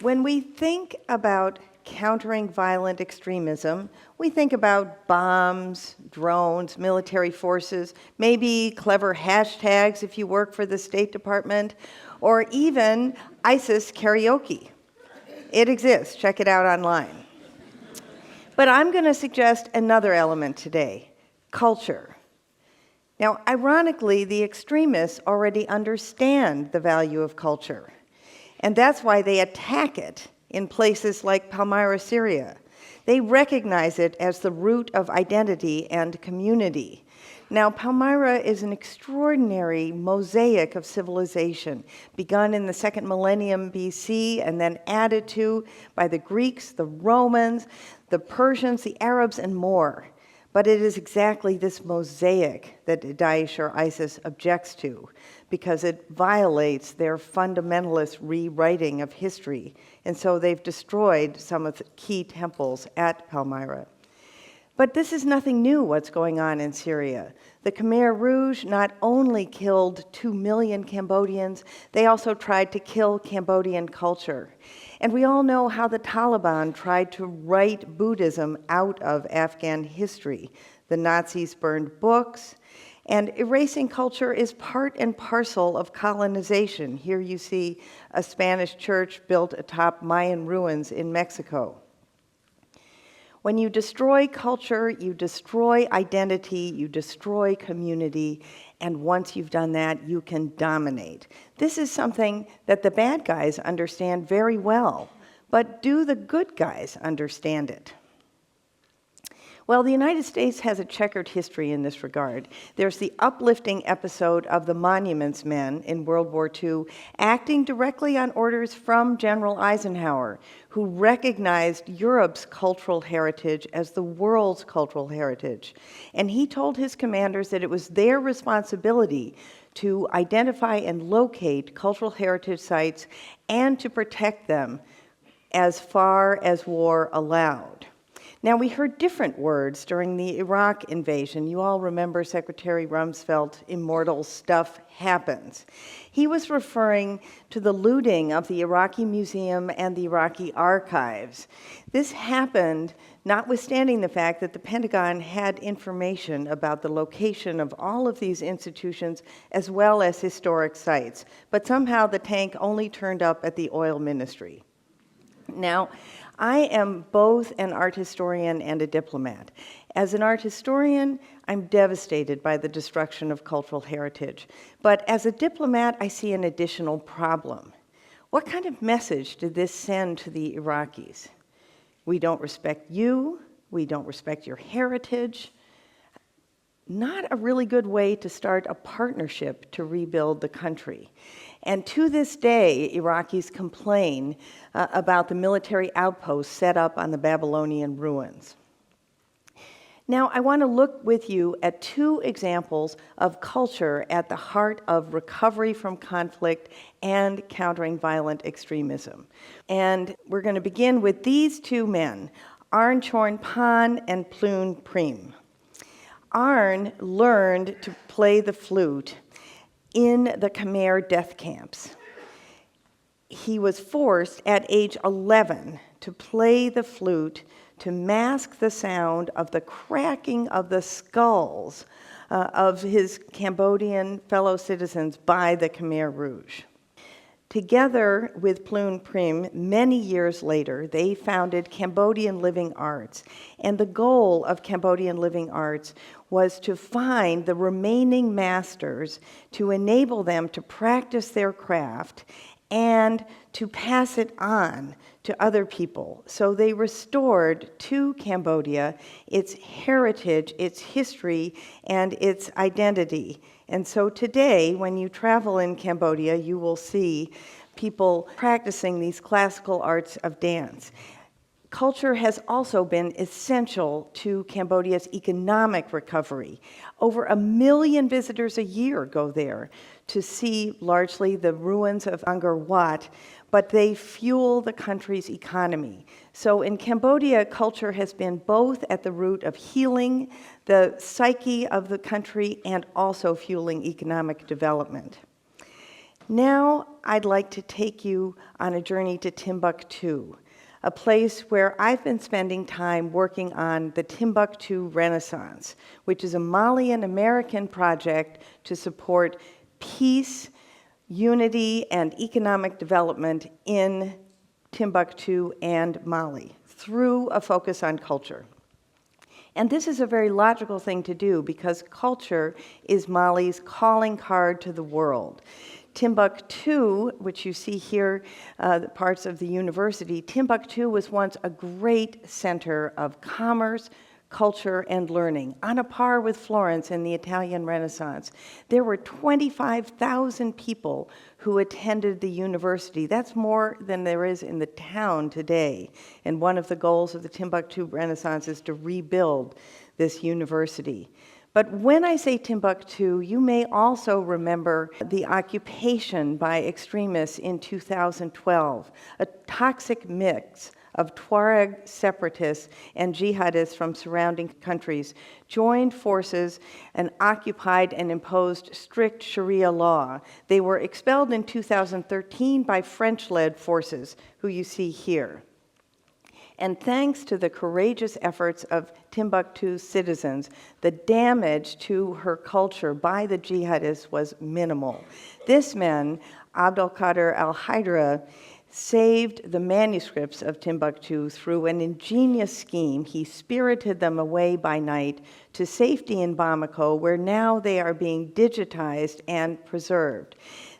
When we think about countering violent extremism, we think about bombs, drones, military forces, maybe clever hashtags if you work for the State Department, or even ISIS karaoke. It exists. Check it out online. But I'm going to suggest another element today, culture. Now, ironically, the extremists already understand the value of culture, and that's why they attack it in places like Palmyra, Syria. They recognize it as the root of identity and community. Now, Palmyra is an extraordinary mosaic of civilization, begun in the second millennium BC and then added to by the Greeks, the Romans, the Persians, the Arabs, and more. But it is exactly this mosaic that Daesh or ISIS objects to, because it violates their fundamentalist rewriting of history. And so they've destroyed some of the key temples at Palmyra. But this is nothing new, what's going on in Syria. The Khmer Rouge not only killed 2 million Cambodians, they also tried to kill Cambodian culture. And we all know how the Taliban tried to write Buddhism out of Afghan history. The Nazis burned books, and erasing culture is part and parcel of colonization. Here you see a Spanish church built atop Mayan ruins in Mexico. When you destroy culture, you destroy identity, you destroy community, and once you've done that, you can dominate. This is something that the bad guys understand very well, but do the good guys understand it? Well, the United States has a checkered history in this regard. There's the uplifting episode of the Monuments Men in World War II, acting directly on orders from General Eisenhower, who recognized Europe's cultural heritage as the world's cultural heritage. And he told his commanders that it was their responsibility to identify and locate cultural heritage sites and to protect them as far as war allowed. Now, we heard different words during the Iraq invasion. You all remember Secretary Rumsfeld's immortal "stuff happens." He was referring to the looting of the Iraqi museum and the Iraqi archives. This happened notwithstanding the fact that the Pentagon had information about the location of all of these institutions as well as historic sites. But somehow the tank only turned up at the oil ministry. Now, I am both an art historian and a diplomat. As an art historian, I'm devastated by the destruction of cultural heritage. But as a diplomat, I see an additional problem. What kind of message did this send to the Iraqis? We don't respect you, we don't respect your heritage. Not a really good way to start a partnership to rebuild the country. And to this day, Iraqis complain about the military outposts set up on the Babylonian ruins. Now, I want to look with you at two examples of culture at the heart of recovery from conflict and countering violent extremism. And we're going to begin with these two men, Arn Chorn Pan and Ploon Prim. Arn learned to play the flute in the Khmer death camps. He was forced at age 11 to play the flute to mask the sound of the cracking of the skulls of his Cambodian fellow citizens by the Khmer Rouge. Together with Ploon Prim, many years later, they founded Cambodian Living Arts. And the goal of Cambodian Living Arts was to find the remaining masters to enable them to practice their craft and to pass it on to other people. So they restored to Cambodia its heritage, its history, and its identity. And so today, when you travel in Cambodia, you will see people practicing these classical arts of dance. Culture has also been essential to Cambodia's economic recovery. Over 1 million visitors a year go there to see largely the ruins of Angkor Wat, but they fuel the country's economy. So in Cambodia, culture has been both at the root of healing the psyche of the country and also fueling economic development. Now, I'd like to take you on a journey to Timbuktu, a place where I've been spending time working on the Timbuktu Renaissance, which is a Malian-American project to support peace, unity, and economic development in Timbuktu and Mali through a focus on culture. And this is a very logical thing to do because culture is Mali's calling card to the world. Timbuktu, which you see here, the parts of the university, Timbuktu was once a great center of commerce, culture, and learning, on a par with Florence in the Italian Renaissance. There were 25,000 people who attended the university. That's more than there is in the town today. And one of the goals of the Timbuktu Renaissance is to rebuild this university. But when I say Timbuktu, you may also remember the occupation by extremists in 2012, a toxic mix of Tuareg separatists and jihadists from surrounding countries joined forces and occupied and imposed strict Sharia law. They were expelled in 2013 by French-led forces, who you see here. And thanks to the courageous efforts of Timbuktu's citizens, the damage to her culture by the jihadists was minimal. This man, Abdelkader al-Haidara, saved the manuscripts of Timbuktu through an ingenious scheme. He spirited them away by night to safety in Bamako, where now they are being digitized and preserved.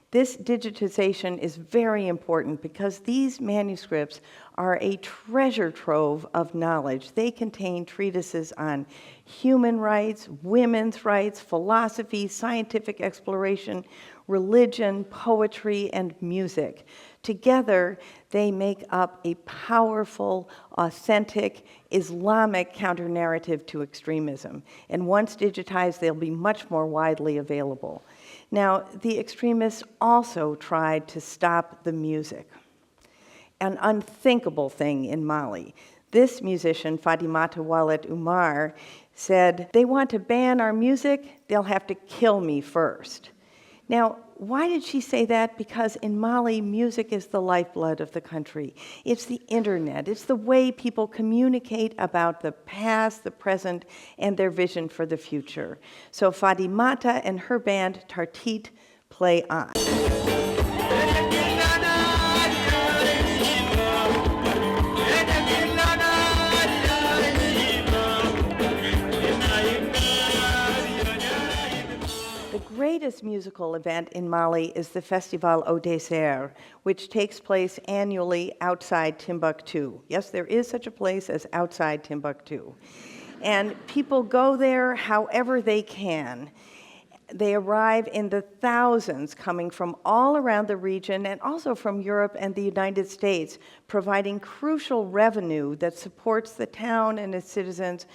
This digitization is very important because these manuscripts are a treasure trove of knowledge. They contain treatises on human rights, women's rights, philosophy, scientific exploration, religion, poetry, and music. Together, they make up a powerful, authentic, Islamic counter-narrative to extremism. And once digitized, they'll be much more widely available. Now, the extremists also tried to stop the music, an unthinkable thing in Mali. This musician, Fatimata Wallet Umar, said, "They want to ban our music, they'll have to kill me first." Now, why did she say that? Because in Mali, music is the lifeblood of the country. It's the internet. It's the way people communicate about the past, the present, and their vision for the future. So Fatimata and her band, Tartit, play on. The greatest musical event in Mali is the Festival au Désert, which takes place annually outside Timbuktu. Yes, there is such a place as outside Timbuktu. And people go there however they can. They arrive in the thousands, coming from all around the region and also from Europe and the United States, providing crucial revenue that supports the town and its citizens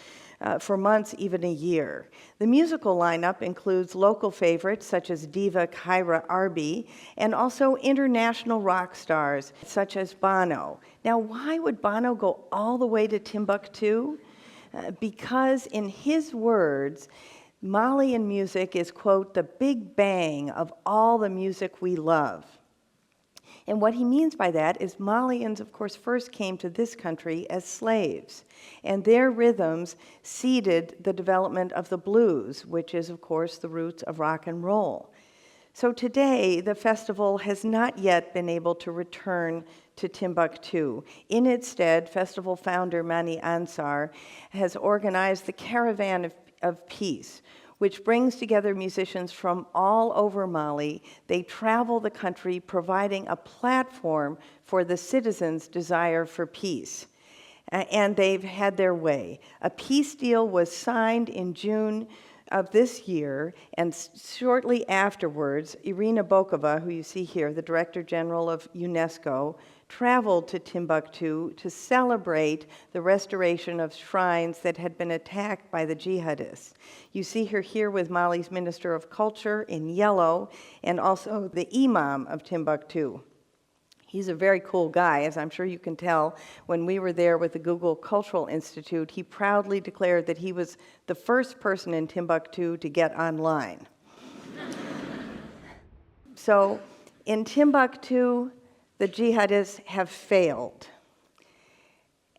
for months, even a year. The musical lineup includes local favorites such as diva Kyra Arbi and also international rock stars such as Bono. Now, why would Bono go all the way to Timbuktu? Because in his words, Malian music is, quote, the big bang of all the music we love. And what he means by that is Malians, of course, first came to this country as slaves, and their rhythms seeded the development of the blues, which is, of course, the roots of rock and roll. So today, the festival has not yet been able to return to Timbuktu. In its stead, festival founder Mani Ansar has organized the Caravan of Peace, which brings together musicians from all over Mali. They travel the country, providing a platform for the citizens' desire for peace. And they've had their way. A peace deal was signed in June of this year, and shortly afterwards, Irina Bokova, who you see here, the Director General of UNESCO, traveled to Timbuktu to celebrate the restoration of shrines that had been attacked by the jihadists. You see her here with Mali's Minister of Culture in yellow, and also the Imam of Timbuktu. He's a very cool guy, as I'm sure you can tell. When we were there with the Google Cultural Institute, he proudly declared that he was the first person in Timbuktu to get online. So In Timbuktu, the jihadists have failed.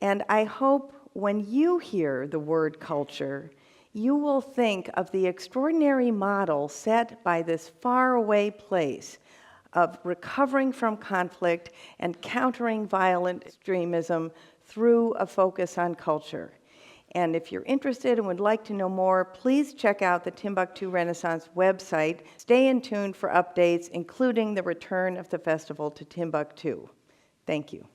And I hope when you hear the word culture, you will think of the extraordinary model set by this faraway place of recovering from conflict and countering violent extremism through a focus on culture. And if you're interested and would like to know more, please check out the Timbuktu Renaissance website. Stay in tune for updates, including the return of the festival to Timbuktu. Thank you.